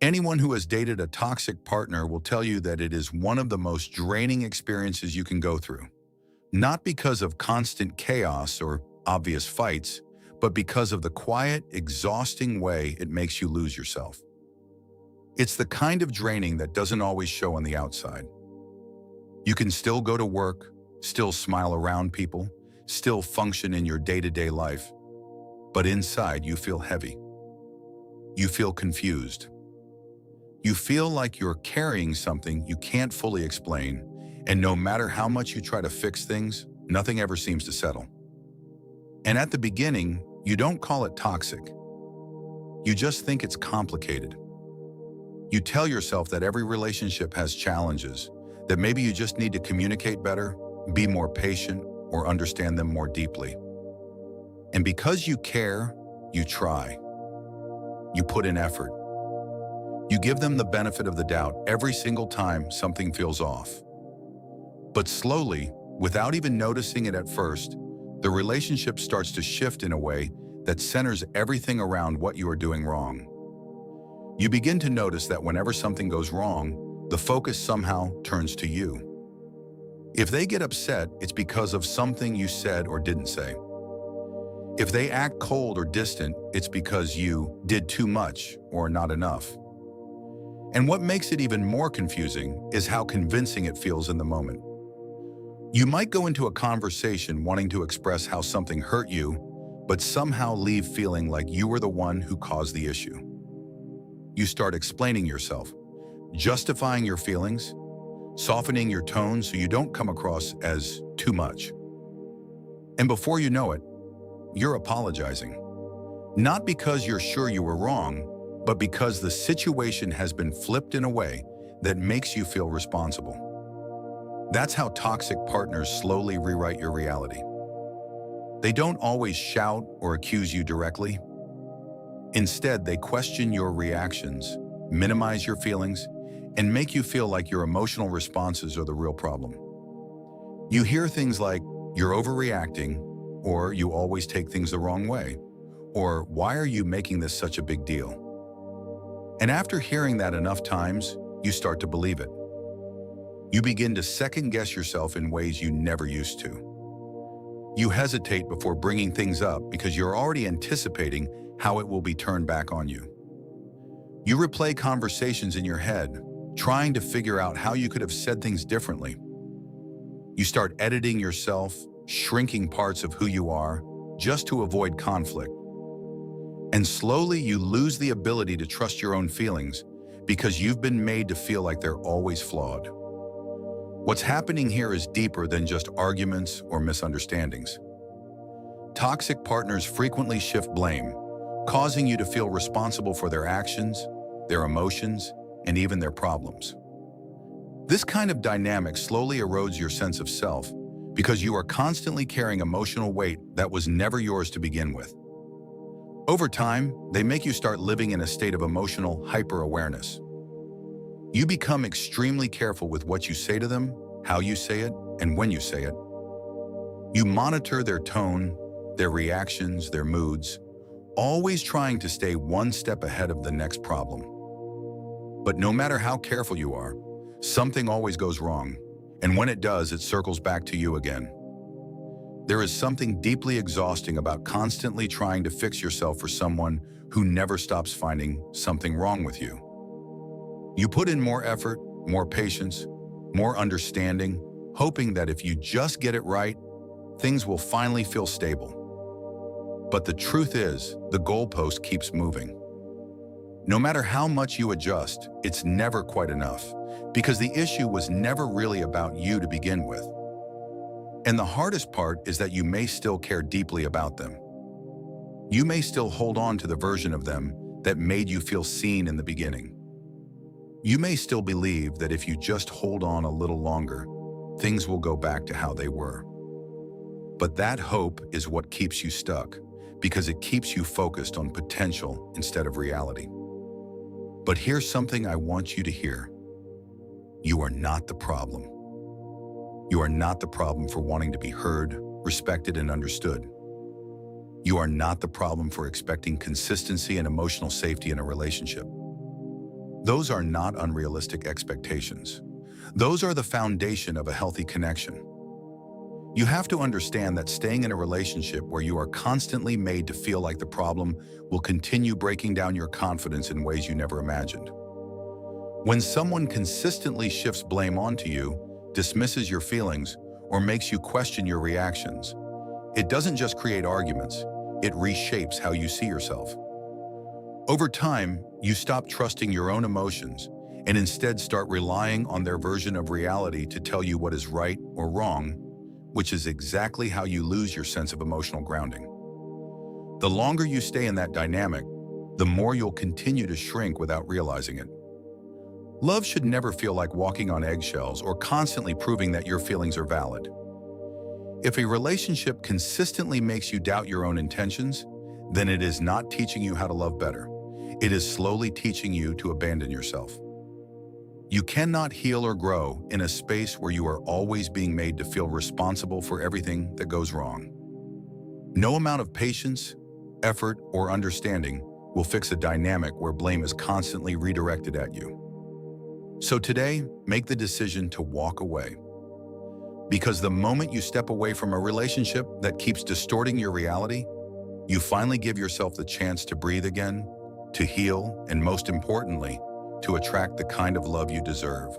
Anyone who has dated a toxic partner will tell you that it is one of the most draining experiences you can go through. Not because of constant chaos or obvious fights, but because of the quiet, exhausting way it makes you lose yourself. It's the kind of draining that doesn't always show on the outside. You can still go to work, still smile around people, still function in your day-to-day life, but inside you feel heavy. You feel confused. You feel like you're carrying something you can't fully explain, and no matter how much you try to fix things, nothing ever seems to settle. And at the beginning, you don't call it toxic. You just think it's complicated. You tell yourself that every relationship has challenges, that maybe you just need to communicate better, be more patient, or understand them more deeply. And because you care, you try. You put in effort. You give them the benefit of the doubt every single time something feels off. But slowly, without even noticing it at first, the relationship starts to shift in a way that centers everything around what you are doing wrong. You begin to notice that whenever something goes wrong, the focus somehow turns to you. If they get upset, it's because of something you said or didn't say. If they act cold or distant, it's because you did too much or not enough. And what makes it even more confusing is how convincing it feels in the moment. You might go into a conversation wanting to express how something hurt you, but somehow leave feeling like you were the one who caused the issue. You start explaining yourself, justifying your feelings, softening your tone so you don't come across as too much. And before you know it, you're apologizing. Not because you're sure you were wrong, but because the situation has been flipped in a way that makes you feel responsible. That's how toxic partners slowly rewrite your reality. They don't always shout or accuse you directly. Instead, they question your reactions, minimize your feelings, and make you feel like your emotional responses are the real problem. You hear things like, "You're overreacting," or "You always take things the wrong way," or "Why are you making this such a big deal?" And after hearing that enough times, you start to believe it. You begin to second-guess yourself in ways you never used to. You hesitate before bringing things up because you're already anticipating how it will be turned back on you. You replay conversations in your head, trying to figure out how you could have said things differently. You start editing yourself, shrinking parts of who you are, just to avoid conflict. And slowly you lose the ability to trust your own feelings because you've been made to feel like they're always flawed. What's happening here is deeper than just arguments or misunderstandings. Toxic partners frequently shift blame, causing you to feel responsible for their actions, their emotions, and even their problems. This kind of dynamic slowly erodes your sense of self because you are constantly carrying emotional weight that was never yours to begin with. Over time, they make you start living in a state of emotional hyper-awareness. You become extremely careful with what you say to them, how you say it, and when you say it. You monitor their tone, their reactions, their moods, always trying to stay one step ahead of the next problem. But no matter how careful you are, something always goes wrong, and when it does, it circles back to you again. There is something deeply exhausting about constantly trying to fix yourself for someone who never stops finding something wrong with you. You put in more effort, more patience, more understanding, hoping that if you just get it right, things will finally feel stable. But the truth is, the goalpost keeps moving. No matter how much you adjust, it's never quite enough, because the issue was never really about you to begin with. And the hardest part is that you may still care deeply about them. You may still hold on to the version of them that made you feel seen in the beginning. You may still believe that if you just hold on a little longer, things will go back to how they were. But that hope is what keeps you stuck, because it keeps you focused on potential instead of reality. But here's something I want you to hear. You are not the problem. You are not the problem for wanting to be heard, respected, and understood. You are not the problem for expecting consistency and emotional safety in a relationship. Those are not unrealistic expectations. Those are the foundation of a healthy connection. You have to understand that staying in a relationship where you are constantly made to feel like the problem will continue breaking down your confidence in ways you never imagined. When someone consistently shifts blame onto you, dismisses your feelings, or makes you question your reactions, it doesn't just create arguments, it reshapes how you see yourself. Over time, you stop trusting your own emotions and instead start relying on their version of reality to tell you what is right or wrong, which is exactly how you lose your sense of emotional grounding. The longer you stay in that dynamic, the more you'll continue to shrink without realizing it. Love should never feel like walking on eggshells or constantly proving that your feelings are valid. If a relationship consistently makes you doubt your own intentions, then it is not teaching you how to love better. It is slowly teaching you to abandon yourself. You cannot heal or grow in a space where you are always being made to feel responsible for everything that goes wrong. No amount of patience, effort, or understanding will fix a dynamic where blame is constantly redirected at you. So today, make the decision to walk away. Because the moment you step away from a relationship that keeps distorting your reality, you finally give yourself the chance to breathe again, to heal, and most importantly, to attract the kind of love you deserve.